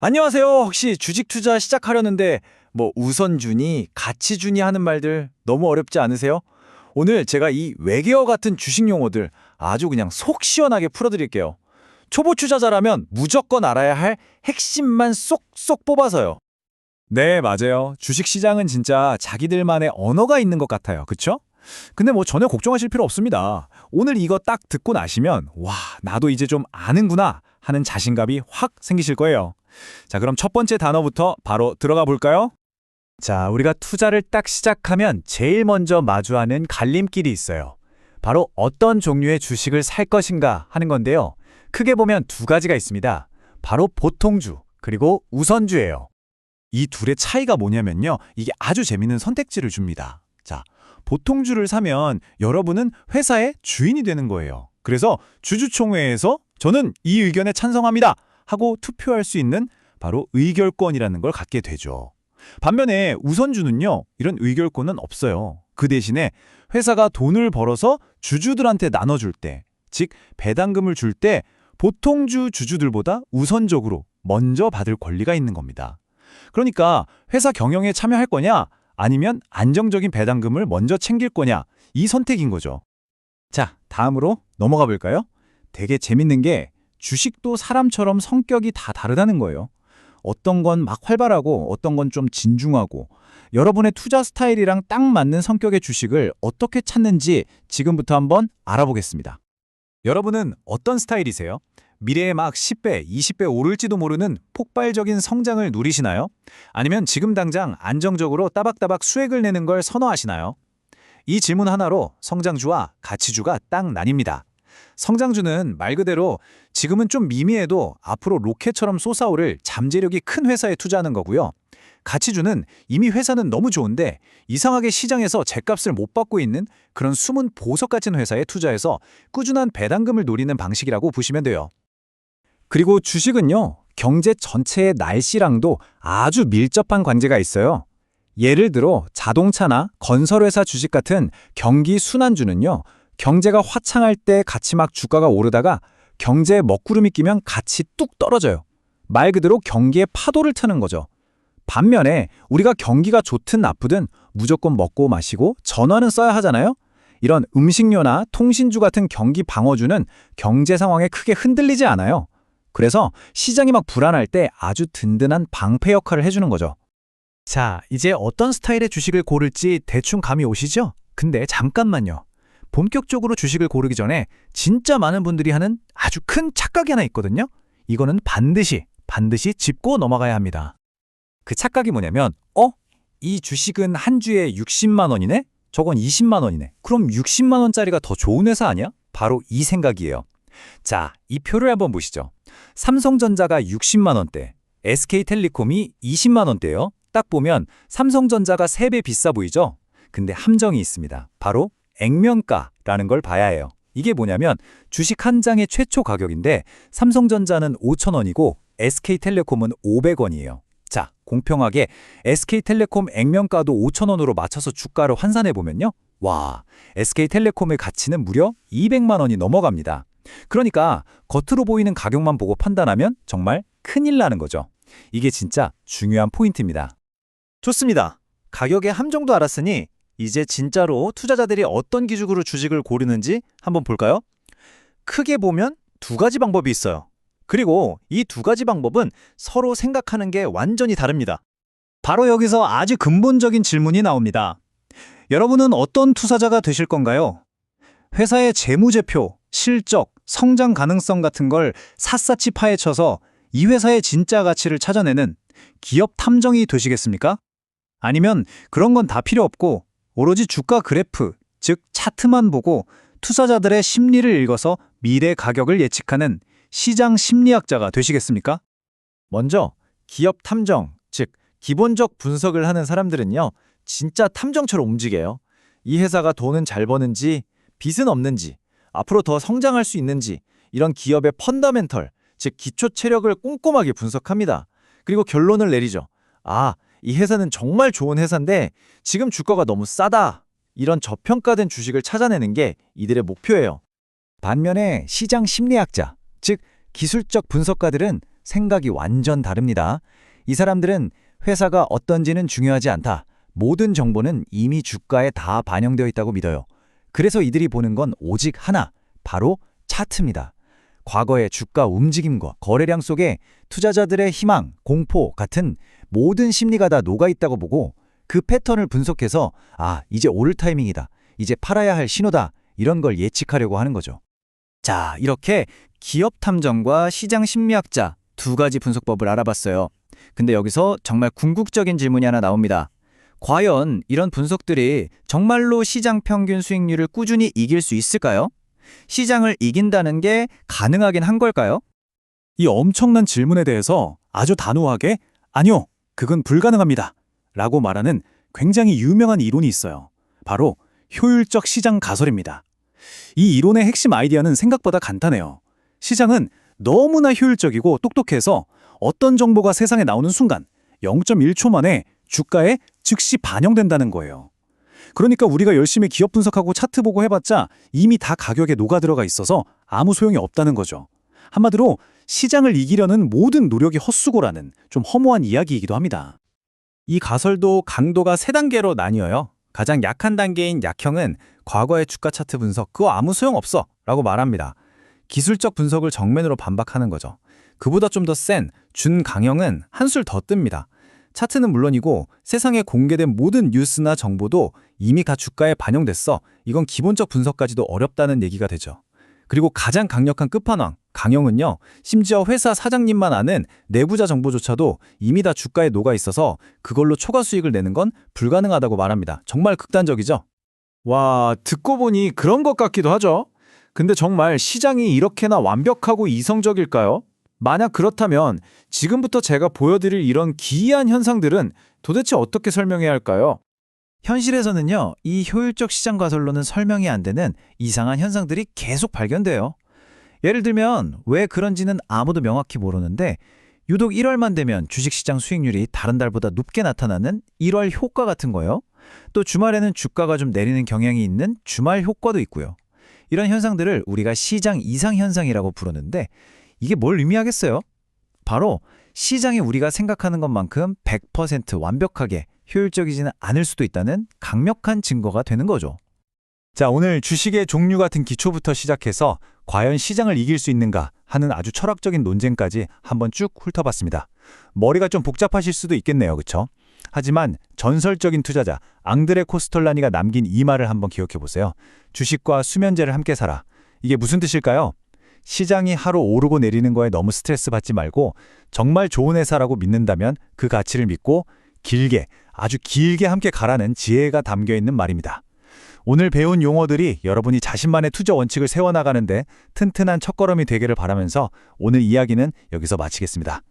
안녕하세요. 혹시 주식 투자 시작하려는데 뭐 우선주니, 가치주니 하는 말들 너무 어렵지 않으세요? 오늘 제가 이 외계어 같은 주식 용어들 아주 그냥 속 시원하게 풀어드릴게요. 초보 투자자라면 무조건 알아야 할 핵심만 쏙쏙 뽑아서요. 네, 맞아요. 주식 시장은 진짜 자기들만의 언어가 있는 것 같아요. 그쵸? 근데 뭐 전혀 걱정하실 필요 없습니다. 오늘 이거 딱 듣고 나시면 와, 나도 이제 좀 아는구나 하는 자신감이 확 생기실 거예요. 자, 그럼 첫 번째 단어부터 바로 들어가 볼까요? 자, 우리가 투자를 딱 시작하면 제일 먼저 마주하는 갈림길이 있어요. 바로 어떤 종류의 주식을 살 것인가 하는 건데요. 크게 보면 두 가지가 있습니다. 바로 보통주, 그리고 우선주예요. 이 둘의 차이가 뭐냐면요. 이게 아주 재밌는 선택지를 줍니다. 자, 보통주를 사면 여러분은 회사의 주인이 되는 거예요. 그래서 주주총회에서 저는 이 의견에 찬성합니다 하고 투표할 수 있는 바로 의결권이라는 걸 갖게 되죠. 반면에 우선주는요, 이런 의결권은 없어요. 그 대신에 회사가 돈을 벌어서 주주들한테 나눠줄 때, 즉 배당금을 줄 때 보통주 주주들보다 우선적으로 먼저 받을 권리가 있는 겁니다. 그러니까 회사 경영에 참여할 거냐, 아니면 안정적인 배당금을 먼저 챙길 거냐, 이 선택인 거죠. 자, 다음으로 넘어가 볼까요? 되게 재밌는 게 주식도 사람처럼 성격이 다 다르다는 거예요. 어떤 건 막 활발하고 어떤 건 좀 진중하고 여러분의 투자 스타일이랑 딱 맞는 성격의 주식을 어떻게 찾는지 지금부터 한번 알아보겠습니다. 여러분은 어떤 스타일이세요? 미래에 막 10배, 20배 오를지도 모르는 폭발적인 성장을 누리시나요? 아니면 지금 당장 안정적으로 따박따박 수익을 내는 걸 선호하시나요? 이 질문 하나로 성장주와 가치주가 딱 나뉩니다. 성장주는 말 그대로 지금은 좀 미미해도 앞으로 로켓처럼 솟아오를 잠재력이 큰 회사에 투자하는 거고요. 가치주는 이미 회사는 너무 좋은데 이상하게 시장에서 제값을 못 받고 있는 그런 숨은 보석 같은 회사에 투자해서 꾸준한 배당금을 노리는 방식이라고 보시면 돼요. 그리고 주식은요, 경제 전체의 날씨랑도 아주 밀접한 관계가 있어요. 예를 들어 자동차나 건설회사 주식 같은 경기 순환주는요, 경제가 화창할 때 같이 막 주가가 오르다가 경제에 먹구름이 끼면 같이 뚝 떨어져요. 말 그대로 경기의 파도를 타는 거죠. 반면에 우리가 경기가 좋든 나쁘든 무조건 먹고 마시고 전화는 써야 하잖아요. 이런 음식료나 통신주 같은 경기 방어주는 경제 상황에 크게 흔들리지 않아요. 그래서 시장이 막 불안할 때 아주 든든한 방패 역할을 해주는 거죠. 자, 이제 어떤 스타일의 주식을 고를지 대충 감이 오시죠? 근데 잠깐만요. 본격적으로 주식을 고르기 전에 진짜 많은 분들이 하는 아주 큰 착각이 하나 있거든요. 이거는 반드시 짚고 넘어가야 합니다. 그 착각이 뭐냐면 이 주식은 한 주에 60만 원이네? 저건 20만 원이네. 그럼 60만 원짜리가 더 좋은 회사 아니야? 바로 이 생각이에요. 자, 이 표를 한번 보시죠. 삼성전자가 60만 원대, SK텔레콤이 20만 원대예요. 딱 보면 삼성전자가 3배 비싸 보이죠? 근데 함정이 있습니다. 바로 액면가라는 걸 봐야 해요. 이게 뭐냐면 주식 한 장의 최초 가격인데 삼성전자는 5천 원이고 SK텔레콤은 500원이에요. 자, 공평하게 SK텔레콤 액면가도 5천 원으로 맞춰서 주가를 환산해보면요. 와, SK텔레콤의 가치는 무려 200만 원이 넘어갑니다. 그러니까 겉으로 보이는 가격만 보고 판단하면 정말 큰일 나는 거죠. 이게 진짜 중요한 포인트입니다. 좋습니다. 가격의 함정도 알았으니 이제 진짜로 투자자들이 어떤 기준으로 주식을 고르는지 한번 볼까요? 크게 보면 두 가지 방법이 있어요. 그리고 이 두 가지 방법은 서로 생각하는 게 완전히 다릅니다. 바로 여기서 아주 근본적인 질문이 나옵니다. 여러분은 어떤 투자자가 되실 건가요? 회사의 재무제표, 실적, 성장 가능성 같은 걸 샅샅이 파헤쳐서 이 회사의 진짜 가치를 찾아내는 기업 탐정이 되시겠습니까? 아니면 그런 건 다 필요 없고 오로지 주가 그래프, 즉 차트만 보고 투자자들의 심리를 읽어서 미래 가격을 예측하는 시장 심리학자가 되시겠습니까? 먼저 기업 탐정, 즉 기본적 분석을 하는 사람들은요, 진짜 탐정처럼 움직여요. 이 회사가 돈은 잘 버는지, 빚은 없는지, 앞으로 더 성장할 수 있는지 이런 기업의 펀더멘털, 즉 기초 체력을 꼼꼼하게 분석합니다. 그리고 결론을 내리죠. 아, 이 회사는 정말 좋은 회사인데 지금 주가가 너무 싸다. 이런 저평가된 주식을 찾아내는 게 이들의 목표예요. 반면에 시장 심리학자, 즉 기술적 분석가들은 생각이 완전 다릅니다. 이 사람들은 회사가 어떤지는 중요하지 않다. 모든 정보는 이미 주가에 다 반영되어 있다고 믿어요. 그래서 이들이 보는 건 오직 하나, 바로 차트입니다. 과거의 주가 움직임과 거래량 속에 투자자들의 희망, 공포 같은 모든 심리가 다 녹아있다고 보고 그 패턴을 분석해서 이제 오를 타이밍이다. 이제 팔아야 할 신호다. 이런 걸 예측하려고 하는 거죠. 자, 이렇게 기업 탐정과 시장 심리학자 두 가지 분석법을 알아봤어요. 근데 여기서 정말 궁극적인 질문이 하나 나옵니다. 과연 이런 분석들이 정말로 시장 평균 수익률을 꾸준히 이길 수 있을까요? 시장을 이긴다는 게 가능하긴 한 걸까요? 이 엄청난 질문에 대해서 아주 단호하게 아니요, 그건 불가능합니다 라고 말하는 굉장히 유명한 이론이 있어요. 바로 효율적 시장 가설입니다. 이 이론의 핵심 아이디어는 생각보다 간단해요. 시장은 너무나 효율적이고 똑똑해서 어떤 정보가 세상에 나오는 순간 0.1초 만에 주가에 즉시 반영된다는 거예요. 그러니까 우리가 열심히 기업 분석하고 차트 보고 해봤자 이미 다 가격에 녹아들어가 있어서 아무 소용이 없다는 거죠. 한마디로 시장을 이기려는 모든 노력이 헛수고라는 좀 허무한 이야기이기도 합니다. 이 가설도 강도가 세 단계로 나뉘어요. 가장 약한 단계인 약형은 과거의 주가 차트 분석, 그거 아무 소용없어 라고 말합니다. 기술적 분석을 정면으로 반박하는 거죠. 그보다 좀 더 센 준강형은 한술 더 뜹니다. 차트는 물론이고 세상에 공개된 모든 뉴스나 정보도 이미 다 주가에 반영됐어. 이건 기본적 분석까지도 어렵다는 얘기가 되죠. 그리고 가장 강력한 끝판왕, 강형은요. 심지어 회사 사장님만 아는 내부자 정보조차도 이미 다 주가에 녹아 있어서 그걸로 초과 수익을 내는 건 불가능하다고 말합니다. 정말 극단적이죠? 와, 듣고 보니 그런 것 같기도 하죠. 근데 정말 시장이 이렇게나 완벽하고 이성적일까요? 만약 그렇다면 지금부터 제가 보여드릴 이런 기이한 현상들은 도대체 어떻게 설명해야 할까요? 현실에서는요, 이 효율적 시장 가설로는 설명이 안 되는 이상한 현상들이 계속 발견돼요. 예를 들면 왜 그런지는 아무도 명확히 모르는데 유독 1월만 되면 주식시장 수익률이 다른 달보다 높게 나타나는 1월 효과 같은 거요. 또 주말에는 주가가 좀 내리는 경향이 있는 주말 효과도 있고요. 이런 현상들을 우리가 시장 이상 현상이라고 부르는데 이게 뭘 의미하겠어요? 바로 시장이 우리가 생각하는 것만큼 100% 완벽하게 효율적이지는 않을 수도 있다는 강력한 증거가 되는 거죠. 자, 오늘 주식의 종류 같은 기초부터 시작해서 과연 시장을 이길 수 있는가 하는 아주 철학적인 논쟁까지 한번 쭉 훑어봤습니다. 머리가 좀 복잡하실 수도 있겠네요. 그렇죠? 하지만 전설적인 투자자 앙드레 코스톨라니가 남긴 이 말을 한번 기억해 보세요. 주식과 수면제를 함께 사라. 이게 무슨 뜻일까요? 시장이 하루 오르고 내리는 거에 너무 스트레스 받지 말고 정말 좋은 회사라고 믿는다면 그 가치를 믿고 길게, 아주 길게 함께 가라는 지혜가 담겨 있는 말입니다. 오늘 배운 용어들이 여러분이 자신만의 투자 원칙을 세워나가는데 튼튼한 첫걸음이 되기를 바라면서 오늘 이야기는 여기서 마치겠습니다.